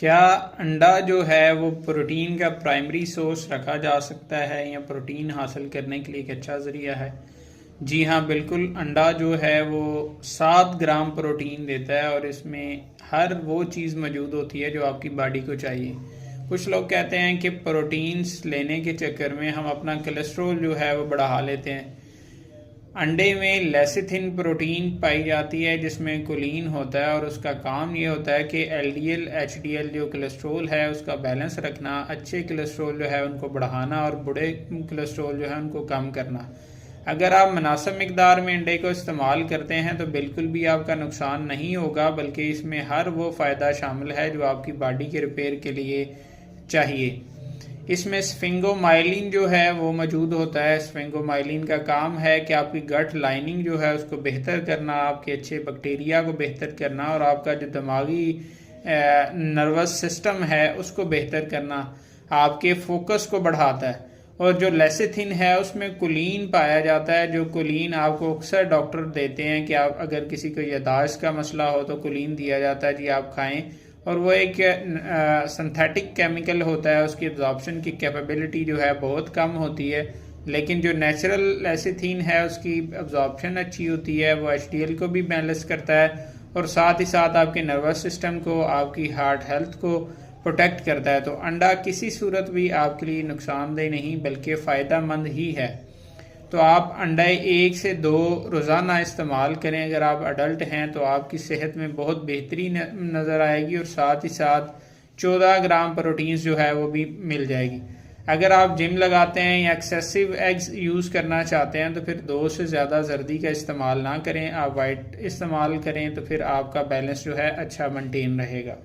क्या अंडा जो है वो प्रोटीन का प्राइमरी सोर्स रखा जा सकता है या प्रोटीन हासिल करने के लिए एक अच्छा ज़रिया है? जी हाँ, बिल्कुल। अंडा जो है वो 7 ग्राम प्रोटीन देता है और इसमें हर वो चीज़ मौजूद होती है जो आपकी बॉडी को चाहिए। कुछ लोग कहते हैं कि प्रोटीन्स लेने के चक्कर में हम अपना कोलेस्ट्रॉल जो है वो बढ़ा लेते हैं। अंडे में लेसिथिन प्रोटीन पाई जाती है जिसमें कोलिन होता है और उसका काम ये होता है कि एलडीएल एचडीएल जो कोलेस्ट्रॉल है उसका बैलेंस रखना, अच्छे कोलेस्ट्रॉल जो है उनको बढ़ाना और बुरे कोलेस्ट्रॉल जो है उनको कम करना। अगर आप मुनासिब मिकदार में अंडे को इस्तेमाल करते हैं तो बिल्कुल भी आपका नुकसान नहीं होगा, बल्कि इसमें हर वो फ़ायदा शामिल है जो आपकी बॉडी के रिपेयर के लिए चाहिए। इसमें स्फिंगोमाइलिन जो है वो मौजूद होता है। स्फिंगोमाइलिन का काम है कि आपकी गट लाइनिंग जो है उसको बेहतर करना, आपके अच्छे बैक्टीरिया को बेहतर करना और आपका जो दिमागी नर्वस सिस्टम है उसको बेहतर करना, आपके फोकस को बढ़ाता है। और जो लेसिथिन है उसमें कोलिन पाया जाता है, जो कोलिन आपको अक्सर डॉक्टर देते हैं कि आप अगर किसी को याददाश्त का मसला हो तो कोलिन दिया जाता है, जी आप खाएं। और वो एक सिंथेटिक केमिकल होता है, उसकी एब्जॉर्प्शन की कैपेबिलिटी जो है बहुत कम होती है, लेकिन जो नेचुरल लेसिथिन है उसकी एब्जॉर्प्शन अच्छी होती है। वो एचडीएल को भी बैलेंस करता है और साथ ही साथ आपके नर्वस सिस्टम को, आपकी हार्ट हेल्थ को प्रोटेक्ट करता है। तो अंडा किसी सूरत भी आपके लिए नुकसानदेह नहीं बल्कि फ़ायदा मंद ही है। तो आप अंडे 1 से 2 रोज़ाना इस्तेमाल करें। अगर आप अडल्ट हैं तो आपकी सेहत में बहुत बेहतरी नज़र आएगी और साथ ही साथ 14 ग्राम प्रोटीन्स जो है वो भी मिल जाएगी। अगर आप जिम लगाते हैं या एक्सेसिव एग्स यूज़ करना चाहते हैं तो फिर 2 से ज़्यादा जर्दी का इस्तेमाल ना करें, आप वाइट इस्तेमाल करें तो फिर आपका बैलेंस जो है अच्छा मेंटेन रहेगा।